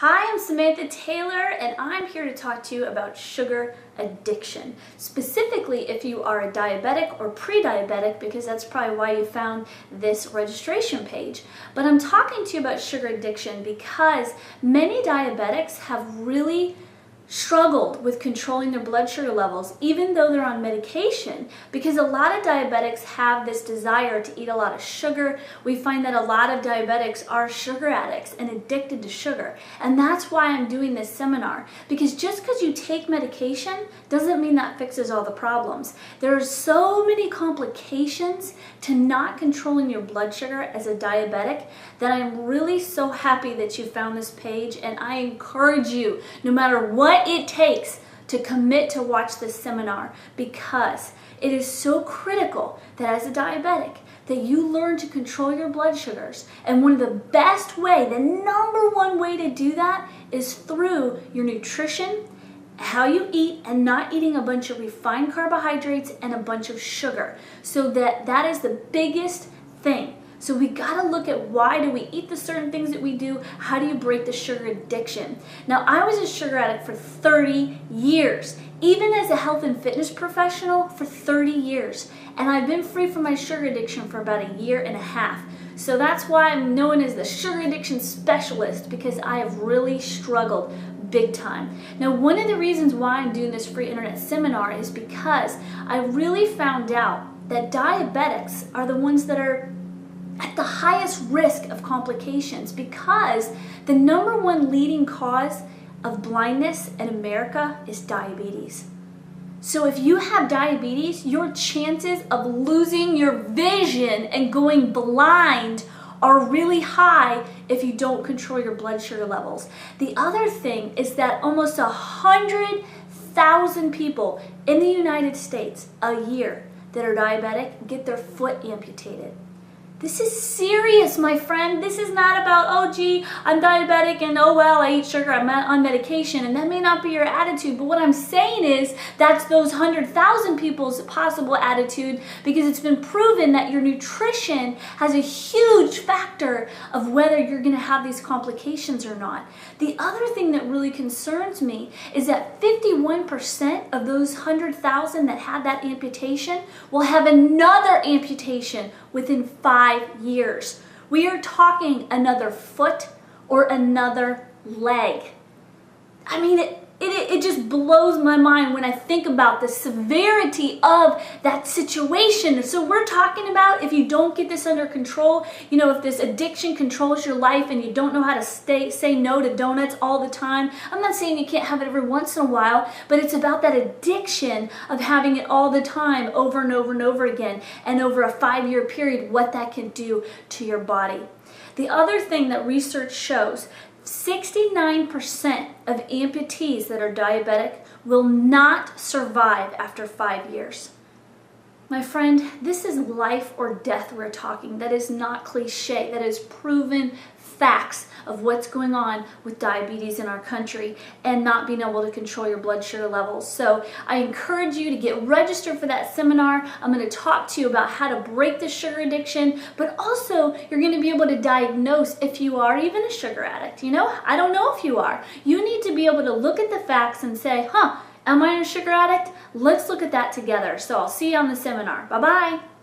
Hi, I'm Samantha Taylor, and I'm here to talk to you about sugar addiction. Specifically, if you are a diabetic or pre-diabetic, because that's probably why you found this registration page. But I'm talking to you about sugar addiction because many diabetics have really struggled with controlling their blood sugar levels even though they're on medication, because a lot of diabetics have this desire to eat a lot of sugar. We find that a lot of diabetics are sugar addicts and addicted to sugar, and that's why I'm doing this seminar, because just because you take medication doesn't mean that fixes all the problems. There are so many complications to not controlling your blood sugar as a diabetic that I'm really so happy that you found this page, and I encourage you, no matter what it takes, to commit to watch this seminar, because it is so critical that as a diabetic that you learn to control your blood sugars. And one of the best way, the number one way to do that, is through your nutrition, how you eat, and not eating a bunch of refined carbohydrates and a bunch of sugar. So that is the biggest thing. So we gotta look at why do we eat the certain things that we do, how do you break the sugar addiction. Now, I was a sugar addict for 30 years, even as a health and fitness professional for 30 years. And I've been free from my sugar addiction for about a year and a half. So that's why I'm known as the sugar addiction specialist, because I have really struggled big time. Now, one of the reasons why I'm doing this free internet seminar is because I really found out that diabetics are the ones that are at the highest risk of complications, because the number one leading cause of blindness in America is diabetes. So if you have diabetes, your chances of losing your vision and going blind are really high if you don't control your blood sugar levels. The other thing is that almost 100,000 people in the United States a year that are diabetic get their foot amputated. This is serious, my friend. This is not about, oh gee, I'm diabetic and oh well, I eat sugar, I'm on medication, and that may not be your attitude. But what I'm saying is that's those 100,000 people's possible attitude, because it's been proven that your nutrition has a huge factor of whether you're gonna have these complications or not. The other thing that really concerns me is that 51% of those 100,000 that had that amputation will have another amputation within 5 years. We are talking another foot or another leg. I mean, it just blows my mind when I think about the severity of that situation. So we're talking about, if you don't get this under control, you know, if this addiction controls your life and you don't know how to say no to donuts all the time. I'm not saying you can't have it every once in a while, but it's about that addiction of having it all the time, over and over and over again, and over a 5-year period, what that can do to your body. The other thing that research shows, 69% of amputees that are diabetic will not survive after 5 years. My friend, this is life or death we're talking. That is not cliche. That is proven facts of what's going on with diabetes in our country and not being able to control your blood sugar levels. So I encourage you to get registered for that seminar. I'm going to talk to you about how to break the sugar addiction, but also you're going to be able to diagnose if you are even a sugar addict. You know, I don't know if you are. You need to be able to look at the facts and say, am I a sugar addict? Let's look at that together. So I'll see you on the seminar. Bye-bye.